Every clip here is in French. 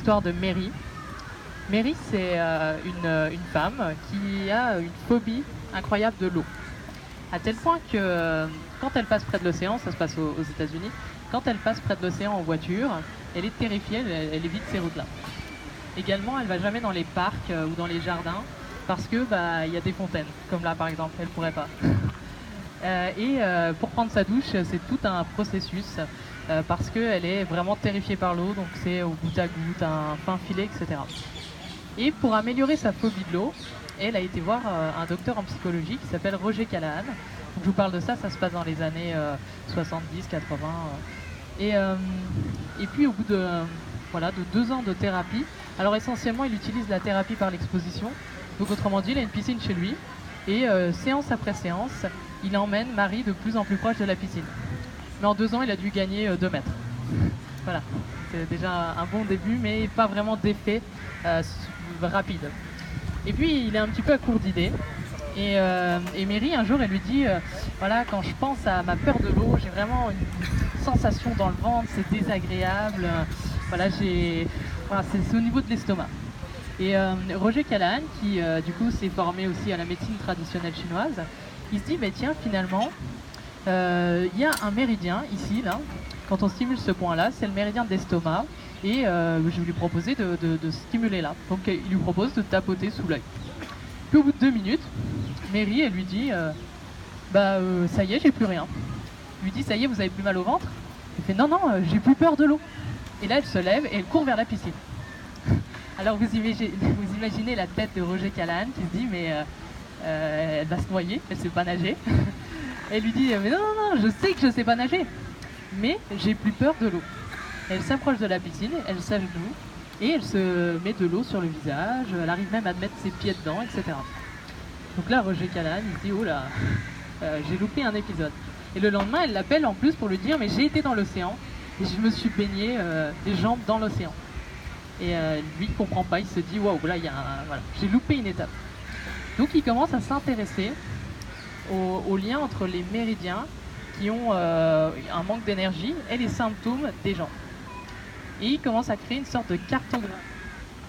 l'histoire de Mary. Mary, c'est une femme qui a une phobie incroyable de l'eau. À tel point que quand elle passe près de l'océan, ça se passe aux États-Unis, quand elle passe près de l'océan en voiture, elle est terrifiée, elle évite ces routes-là. Également, elle va jamais dans les parcs ou dans les jardins parce que il y a des fontaines, comme là par exemple, elle pourrait pas. Pour prendre sa douche, c'est tout un processus parce qu'elle est vraiment terrifiée par l'eau, donc c'est au goutte à goutte, un fin filet, etc. Et pour améliorer sa phobie de l'eau, elle a été voir un docteur en psychologie qui s'appelle Roger Callahan. Donc, je vous parle de ça, ça se passe dans les années 70, 80. Et puis au bout de 2 ans de thérapie, alors essentiellement il utilise la thérapie par l'exposition. Donc autrement dit, il a une piscine chez lui et séance après séance, il emmène Marie de plus en plus proche de la piscine. Mais en 2 ans, il a dû gagner 2 mètres. Voilà, c'est déjà un bon début, mais pas vraiment d'effet rapide. Et puis il est un petit peu à court d'idées. Et Mary, un jour, elle lui dit voilà, quand je pense à ma peur de l'eau, j'ai vraiment une sensation dans le ventre, c'est désagréable. Voilà, c'est au niveau de l'estomac. Et Roger Callahan, qui du coup s'est formé aussi à la médecine traditionnelle chinoise, il se dit mais tiens, finalement, il y a un méridien ici, là, quand on stimule ce point-là, c'est le méridien de l'estomac. Et je vais lui proposer de stimuler là. Donc il lui propose de tapoter sous l'œil. Puis au bout de 2 minutes, Mary, elle lui dit ça y est, j'ai plus rien. Il lui dit ça y est, vous avez plus mal au ventre? Il fait non, j'ai plus peur de l'eau. Et là, elle se lève et elle court vers la piscine. Alors vous imaginez la tête de Roger Callahan qui se dit mais elle va se noyer, elle sait pas nager. Elle lui dit mais non, je sais que je sais pas nager, mais j'ai plus peur de l'eau. Elle s'approche de la piscine, elle s'agenouille et elle se met de l'eau sur le visage, elle arrive même à mettre ses pieds dedans, etc. Donc là, Roger Callahan, il se dit oh là, j'ai loupé un épisode. Et le lendemain, elle l'appelle en plus pour lui dire mais j'ai été dans l'océan et je me suis baigné les jambes dans l'océan. Et lui, il comprend pas, il se dit waouh, là, voilà, j'ai loupé une étape. Donc il commence à s'intéresser au lien entre les méridiens qui ont un manque d'énergie et les symptômes des gens. Et il commence à créer une sorte de cartographie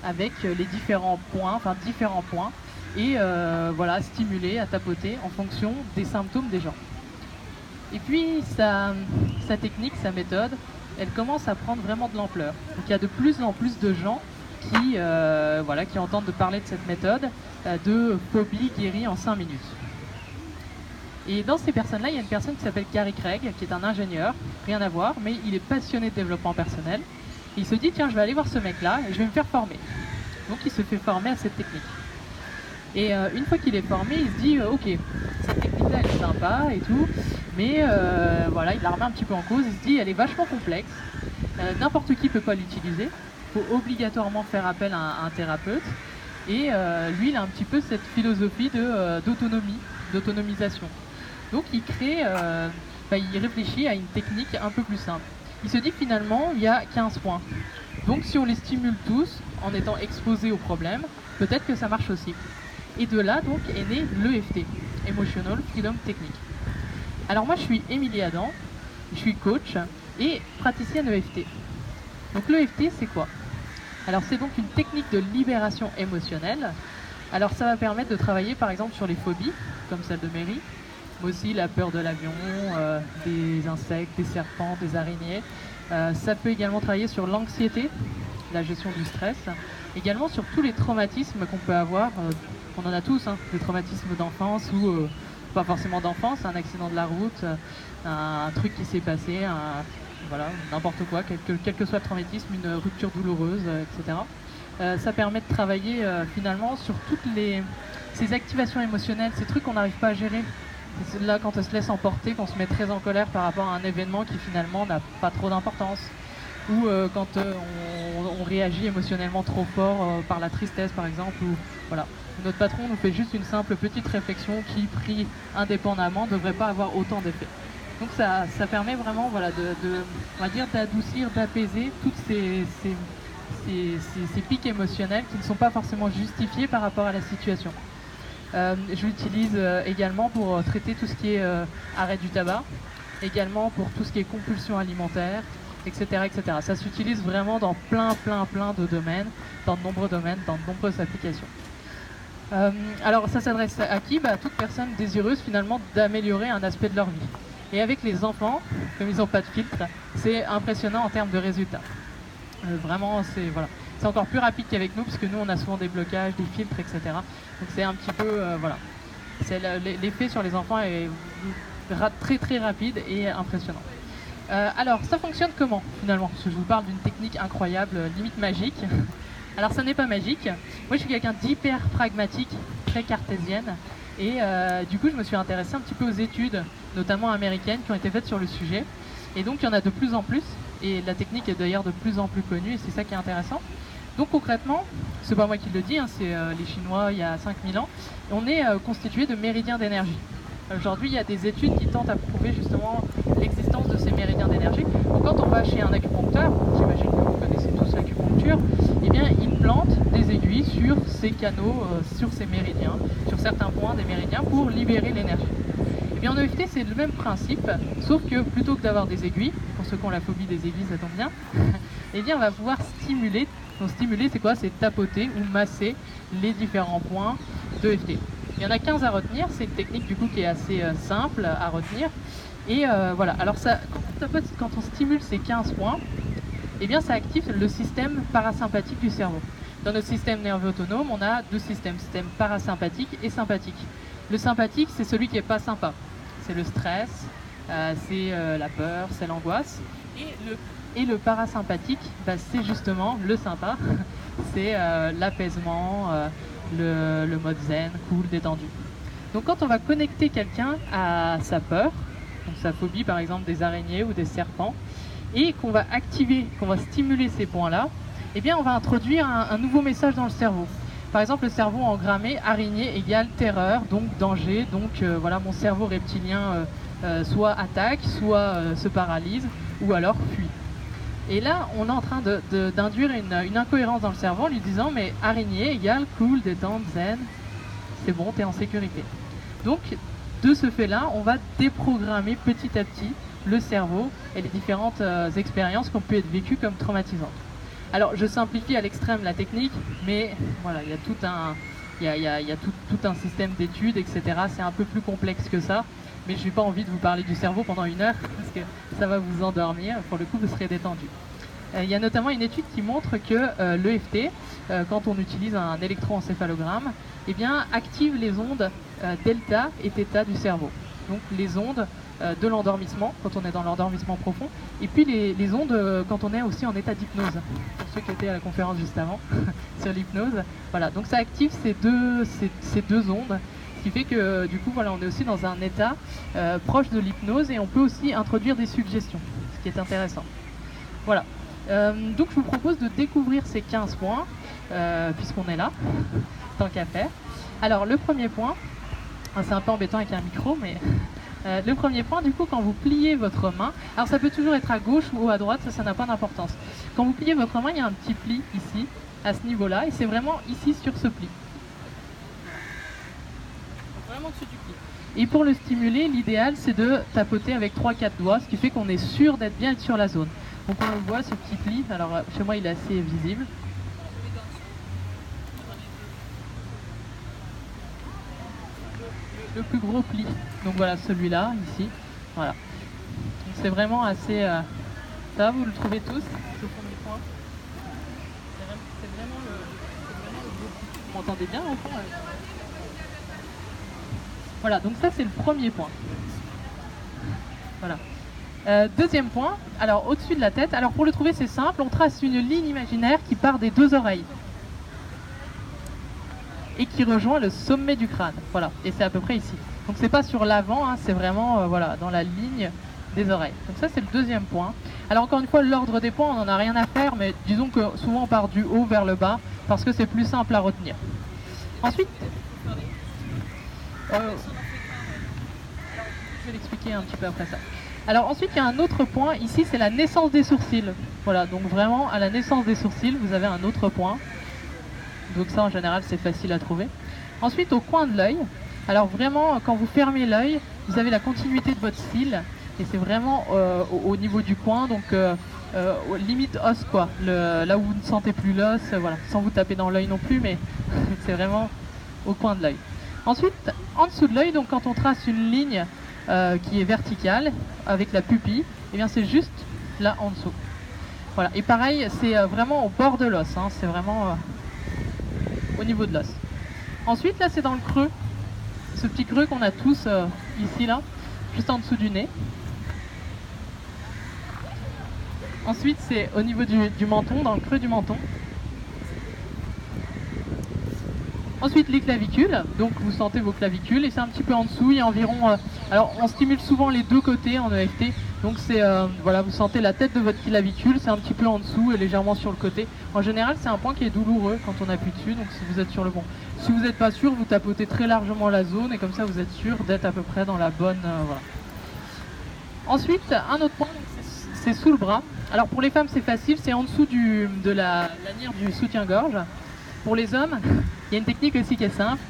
avec les différents points, et voilà, stimuler, à tapoter en fonction des symptômes des gens. Et puis sa technique, sa méthode, elle commence à prendre vraiment de l'ampleur. Donc il y a de plus en plus de gens qui entendent parler de cette méthode de phobie guérie en 5 minutes. Et dans ces personnes-là, il y a une personne qui s'appelle Gary Craig, qui est un ingénieur, rien à voir, mais il est passionné de développement personnel. Et il se dit, tiens, je vais aller voir ce mec-là et je vais me faire former. Donc il se fait former à cette technique. Et une fois qu'il est formé, il se dit, ok, cette technique-là, elle est sympa et tout, mais voilà, il la remet un petit peu en cause, il se dit, elle est vachement complexe, n'importe qui ne peut pas l'utiliser, il faut obligatoirement faire appel à un thérapeute. Et lui, il a un petit peu cette philosophie d'autonomisation. Donc il réfléchit à une technique un peu plus simple. Il se dit que finalement, il y a 15 points. Donc si on les stimule tous, en étant exposés au problème, peut-être que ça marche aussi. Et de là, donc, est né l'EFT, Emotional Freedom Technique. Alors moi, je suis Émilie Adam, je suis coach et praticienne EFT. Donc l'EFT, c'est quoi? Alors c'est donc une technique de libération émotionnelle. Alors ça va permettre de travailler par exemple sur les phobies, comme celle de Mary, mais aussi la peur de l'avion, des insectes, des serpents, des araignées. Ça peut également travailler sur l'anxiété, la gestion du stress, également sur tous les traumatismes qu'on peut avoir, on en a tous, des traumatismes d'enfance ou pas forcément d'enfance, un accident de la route, un truc qui s'est passé, voilà, n'importe quoi, quel que soit le traumatisme, une rupture douloureuse, etc. Ça permet de travailler finalement sur toutes ces activations émotionnelles, ces trucs qu'on n'arrive pas à gérer. C'est là quand on se laisse emporter, qu'on se met très en colère par rapport à un événement qui finalement n'a pas trop d'importance. Ou quand on réagit émotionnellement trop fort par la tristesse par exemple. Ou, voilà. Notre patron nous fait juste une simple petite réflexion qui, pris indépendamment, ne devrait pas avoir autant d'effet. Donc ça permet vraiment voilà, on va dire, d'adoucir, d'apaiser toutes ces pics émotionnels qui ne sont pas forcément justifiés par rapport à la situation. Je l'utilise également pour traiter tout ce qui est arrêt du tabac, également pour tout ce qui est compulsion alimentaire, etc., etc. Ça s'utilise vraiment dans plein de domaines, dans de nombreux domaines, dans de nombreuses applications. Alors ça s'adresse à qui? À toute personne désireuse finalement d'améliorer un aspect de leur vie. Et avec les enfants, comme ils n'ont pas de filtre, c'est impressionnant en termes de résultats. Vraiment, c'est encore plus rapide qu'avec nous, puisque nous on a souvent des blocages, des filtres, etc. Donc c'est un petit peu, voilà. L'effet sur les enfants est très rapide et impressionnant. Alors ça fonctionne comment finalement? Parce que je vous parle d'une technique incroyable, limite magique. Alors ça n'est pas magique. Moi je suis quelqu'un d'hyper pragmatique, très cartésienne. Et du coup je me suis intéressé un petit peu aux études, notamment américaines, qui ont été faites sur le sujet. Et donc il y en a de plus en plus. Et la technique est d'ailleurs de plus en plus connue et c'est ça qui est intéressant. Donc concrètement, c'est pas moi qui le dis, hein, c'est les Chinois il y a 5000 ans. On est constitué de méridiens d'énergie. Aujourd'hui, il y a des études qui tentent à prouver justement l'existence de ces méridiens d'énergie. Donc quand on va chez un acupuncteur, j'imagine que vous connaissez tous l'acupuncture, eh bien il plante des aiguilles sur ces canaux, sur ces méridiens, sur certains points des méridiens pour libérer l'énergie. Et bien en EFT, c'est le même principe, sauf que plutôt que d'avoir des aiguilles, pour ceux qui ont la phobie des aiguilles, ça tombe bien, eh bien on va pouvoir stimuler. Donc stimuler, c'est quoi? C'est tapoter ou masser les différents points de EFT. Il y en a 15 à retenir, c'est une technique du coup qui est assez simple à retenir. Et voilà, alors ça, quand on stimule ces 15 points, eh bien ça active le système parasympathique du cerveau. Dans notre système nerveux autonome, on a deux système parasympathique et sympathique. Le sympathique, c'est celui qui n'est pas sympa. C'est le stress, c'est la peur, c'est l'angoisse. Et le parasympathique, c'est justement le sympa, c'est l'apaisement, le mode zen, cool, détendu. Donc quand on va connecter quelqu'un à sa peur, donc sa phobie par exemple des araignées ou des serpents, et qu'on va activer, qu'on va stimuler ces points-là, eh bien on va introduire un nouveau message dans le cerveau. Par exemple, le cerveau engrammé, araignée égale terreur, donc danger, donc voilà, mon cerveau reptilien soit attaque, soit se paralyse, ou alors fuit. Et là, on est en train d'induire une incohérence dans le cerveau en lui disant mais araignée égale cool, détente, zen, c'est bon, t'es en sécurité. Donc, de ce fait-là, on va déprogrammer petit à petit le cerveau et les différentes expériences qui ont pu être vécues comme traumatisantes. Alors, je simplifie à l'extrême la technique, mais voilà, il y a tout un système d'études, etc. C'est un peu plus complexe que ça. Mais je n'ai pas envie de vous parler du cerveau pendant 1 heure, parce que ça va vous endormir, pour le coup vous serez détendu. Il y a notamment une étude qui montre que l'EFT, quand on utilise un électroencéphalogramme, eh bien, active les ondes delta et theta du cerveau. Donc les ondes de l'endormissement, quand on est dans l'endormissement profond, et puis les ondes quand on est aussi en état d'hypnose. Pour ceux qui étaient à la conférence juste avant, sur l'hypnose. Voilà, donc ça active ces deux ondes. Ce qui fait que du coup voilà, on est aussi dans un état proche de l'hypnose et on peut aussi introduire des suggestions, ce qui est intéressant. Voilà, donc je vous propose de découvrir ces 15 points, puisqu'on est là, tant qu'à faire. Alors le premier point, c'est un peu embêtant avec un micro, mais le premier point, du coup, quand vous pliez votre main, alors ça peut toujours être à gauche ou à droite, ça n'a pas d'importance. Quand vous pliez votre main, il y a un petit pli ici, à ce niveau-là, et c'est vraiment ici sur ce pli. Et pour le stimuler, l'idéal c'est de tapoter avec 3-4 doigts, ce qui fait qu'on est sûr d'être bien sur la zone. Donc on le voit, ce petit pli, alors chez moi il est assez visible. Le plus gros pli, donc voilà celui-là, ici, voilà. Donc c'est vraiment assez... Ça va, vous le trouvez tous, ce premier point. C'est vraiment le gros pli. Vous m'entendez bien au fond Voilà, donc ça c'est le premier point. Voilà. Deuxième point, alors au-dessus de la tête, alors pour le trouver c'est simple, on trace une ligne imaginaire qui part des 2 oreilles et qui rejoint le sommet du crâne. Voilà, et c'est à peu près ici. Donc c'est pas sur l'avant, hein, c'est vraiment voilà, dans la ligne des oreilles. Donc ça c'est le deuxième point. Alors encore une fois, l'ordre des points, on n'en a rien à faire, mais disons que souvent on part du haut vers le bas parce que c'est plus simple à retenir. Ensuite, je vais l'expliquer un petit peu après ça. Alors ensuite, il y a un autre point, ici c'est la naissance des sourcils. Voilà, donc vraiment à la naissance des sourcils, vous avez un autre point. Donc ça en général c'est facile à trouver. Ensuite au coin de l'œil, alors vraiment quand vous fermez l'œil, vous avez la continuité de votre cils. Et c'est vraiment au niveau du coin, donc limite os quoi, là où vous ne sentez plus l'os, voilà, sans vous taper dans l'œil non plus, mais c'est vraiment au coin de l'œil. Ensuite, en dessous de l'œil, donc quand on trace une ligne qui est verticale avec la pupille, et bien c'est juste là en dessous. Voilà, et pareil, c'est vraiment au bord de l'os, hein, c'est vraiment au niveau de l'os. Ensuite, là c'est dans le creux, ce petit creux qu'on a tous ici, là, juste en dessous du nez. Ensuite, c'est au niveau du menton, dans le creux du menton. Ensuite, les clavicules. Donc, vous sentez vos clavicules et c'est un petit peu en dessous. Il y a environ... alors, on stimule souvent les deux côtés en EFT. Donc, c'est... voilà, vous sentez la tête de votre clavicule. C'est un petit peu en dessous et légèrement sur le côté. En général, c'est un point qui est douloureux quand on appuie dessus. Donc, si vous êtes sur le bon. Si vous n'êtes pas sûr, vous tapotez très largement la zone. Et comme ça, vous êtes sûr d'être à peu près dans la bonne... voilà. Ensuite, un autre point, c'est sous le bras. Alors pour les femmes c'est facile, c'est en dessous de la lanière du soutien-gorge. Pour les hommes, il y a une technique aussi qui est simple.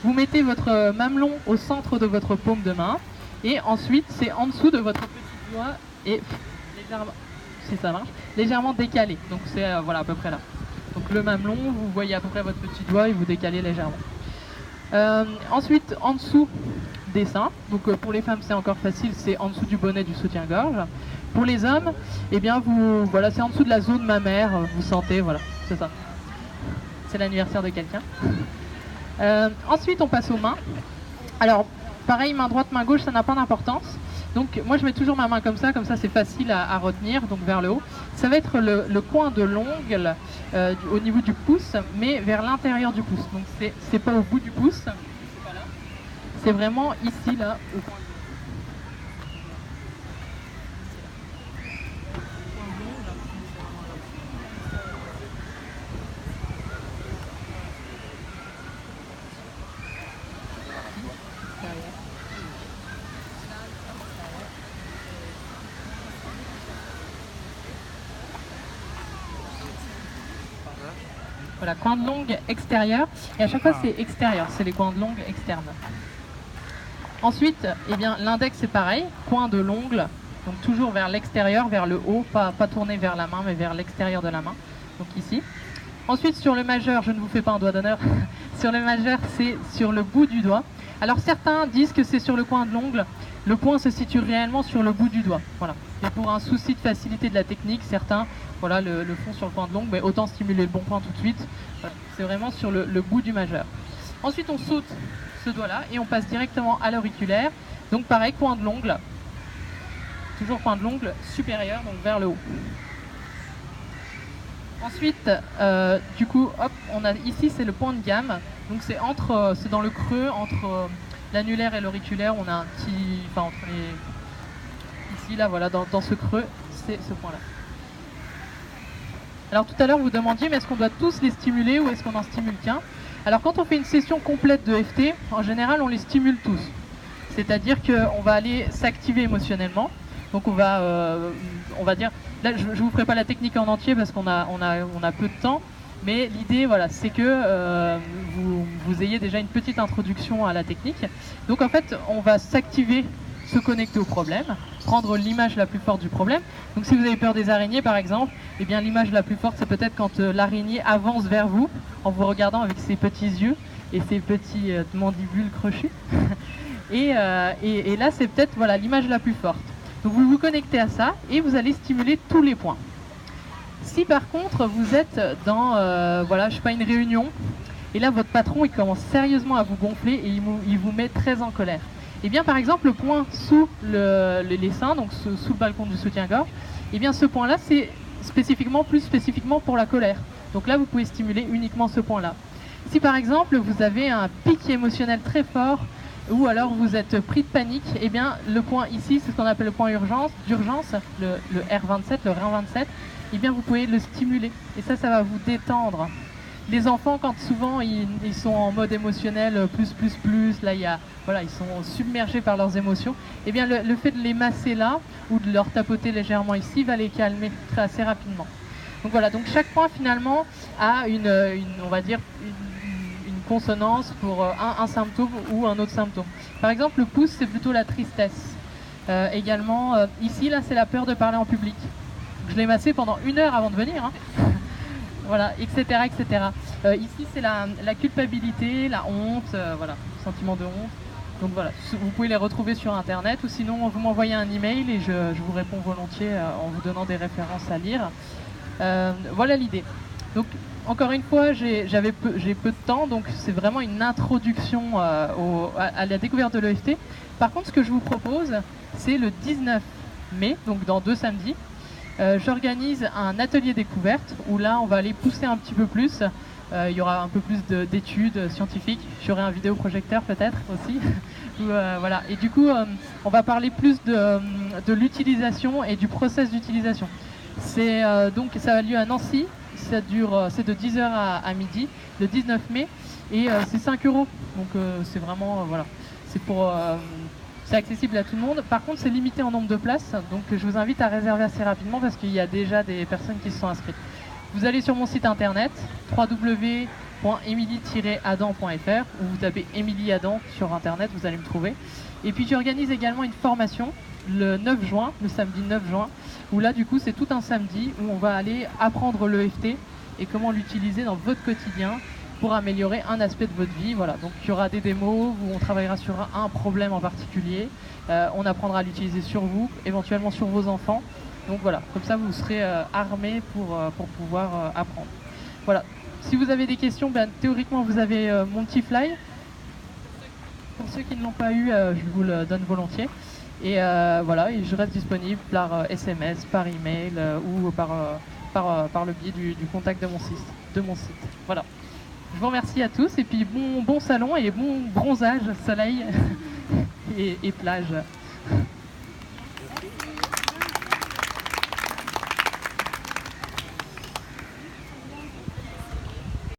Vous mettez votre mamelon au centre de votre paume de main et ensuite c'est en dessous de votre petit doigt et légèrement, si ça marche, légèrement décalé. Donc c'est voilà à peu près là. Donc le mamelon, vous voyez à peu près votre petit doigt et vous décalez légèrement. Ensuite en dessous des seins, donc pour les femmes c'est encore facile, c'est en dessous du bonnet du soutien-gorge. Pour les hommes, eh bien voilà, c'est en dessous de la zone mammaire, vous sentez, voilà, c'est ça. C'est l'anniversaire de quelqu'un. Ensuite, on passe aux mains. Alors, pareil, main droite, main gauche, ça n'a pas d'importance. Donc, moi, je mets toujours ma main comme ça c'est facile à retenir, donc vers le haut. Ça va être le coin de l'ongle au niveau du pouce, mais vers l'intérieur du pouce. Donc, c'est pas au bout du pouce, voilà. C'est vraiment ici, là, au coin. Voilà, coin de l'ongle extérieur. Et à chaque fois, c'est extérieur. C'est les coins de l'ongle externes. Ensuite, eh bien, l'index, c'est pareil. Coin de l'ongle. Donc, toujours vers l'extérieur, vers le haut. Pas tourné vers la main, mais vers l'extérieur de la main. Donc, ici. Ensuite, sur le majeur, je ne vous fais pas un doigt d'honneur. Sur le majeur, c'est sur le bout du doigt. Alors, certains disent que c'est sur le coin de l'ongle. Le point se situe réellement sur le bout du doigt. Voilà. Et pour un souci de facilité de la technique, certains voilà, le font sur le coin de l'ongle, mais autant stimuler le bon point tout de suite. Voilà. C'est vraiment sur le bout du majeur. Ensuite, on saute ce doigt-là et on passe directement à l'auriculaire. Donc pareil, coin de l'ongle. Toujours coin de l'ongle supérieur, donc vers le haut. Ensuite, du coup, hop, on a ici, c'est le point de gamme. Donc c'est dans le creux entre l'annulaire et l'auriculaire. On a un petit, enfin entre les, ici là, voilà, dans ce creux, c'est ce point-là. Alors tout à l'heure, vous demandiez, mais est-ce qu'on doit tous les stimuler ou est-ce qu'on en stimule qu'un? Alors quand on fait une session complète de FT, en général, on les stimule tous. C'est-à-dire qu'on va aller s'activer émotionnellement. Donc on va dire, là je ne vous ferai pas la technique en entier parce qu'on a peu de temps, mais l'idée voilà, c'est que vous ayez déjà une petite introduction à la technique. Donc en fait on va s'activer, se connecter au problème, prendre l'image la plus forte du problème. Donc si vous avez peur des araignées par exemple, eh bien l'image la plus forte c'est peut-être quand l'araignée avance vers vous en vous regardant avec ses petits yeux et ses petits mandibules crochus. et là c'est peut-être voilà, l'image la plus forte. Donc vous vous connectez à ça et vous allez stimuler tous les points. Si par contre vous êtes dans voilà, je sais pas, une réunion et là votre patron il commence sérieusement à vous gonfler et il vous met très en colère. Et bien par exemple le point sous les seins, donc sous le balcon du soutien-gorge, et bien ce point-là c'est plus spécifiquement pour la colère. Donc là vous pouvez stimuler uniquement ce point-là. Si par exemple vous avez un pic émotionnel très fort ou alors vous êtes pris de panique, et eh bien le point ici, c'est ce qu'on appelle le point d'urgence, le R27, le REN 27, et eh bien vous pouvez le stimuler et ça va vous détendre. Les enfants, quand souvent ils sont en mode émotionnel plus, là voilà, ils sont submergés par leurs émotions, et eh bien le fait de les masser là ou de leur tapoter légèrement ici va les calmer assez rapidement. Donc voilà, donc chaque point finalement a on va dire une consonance pour un symptôme ou un autre symptôme. Par exemple, le pouce, c'est plutôt la tristesse. Également, ici, là, c'est la peur de parler en public. Je l'ai massé pendant 1 heure avant de venir. Hein. Voilà, etc. etc. Ici, c'est la culpabilité, la honte, voilà, sentiment de honte. Donc voilà, vous pouvez les retrouver sur Internet ou sinon vous m'envoyez un email et je vous réponds volontiers en vous donnant des références à lire. Voilà l'idée. Donc encore une fois, j'ai peu de temps, donc c'est vraiment une introduction à la découverte de l'EFT. Par contre, ce que je vous propose, c'est le 19 mai, donc dans 2 samedis, j'organise un atelier découverte où là, on va aller pousser un petit peu plus. Il y aura un peu plus d'études scientifiques. J'aurai un vidéoprojecteur peut-être aussi. Voilà. Et du coup, on va parler plus de l'utilisation et du process d'utilisation. Donc ça a lieu à Nancy. C'est de 10h à midi, le 19 mai. Et c'est 5 €. Donc c'est vraiment, voilà. C'est accessible à tout le monde. Par contre, c'est limité en nombre de places. Donc je vous invite à réserver assez rapidement parce qu'il y a déjà des personnes qui se sont inscrites. Vous allez sur mon site internet www.emilie-adam.fr ou vous tapez Émilie Adam sur internet, vous allez me trouver. Et puis j'organise également une formation le 9 juin, le samedi 9 juin, où là du coup c'est tout un samedi où on va aller apprendre l'EFT et comment l'utiliser dans votre quotidien pour améliorer un aspect de votre vie. Voilà. Donc il y aura des démos où on travaillera sur un problème en particulier, on apprendra à l'utiliser sur vous, éventuellement sur vos enfants. Donc voilà, comme ça vous serez armés pour pouvoir apprendre. Voilà. Si vous avez des questions, théoriquement vous avez mon petit fly. Pour ceux qui ne l'ont pas eu, je vous le donne volontiers. Et voilà, et je reste disponible par SMS, par email ou par le biais du contact de mon site. Voilà. Je vous remercie à tous et puis bon salon et bon bronzage, soleil et plage.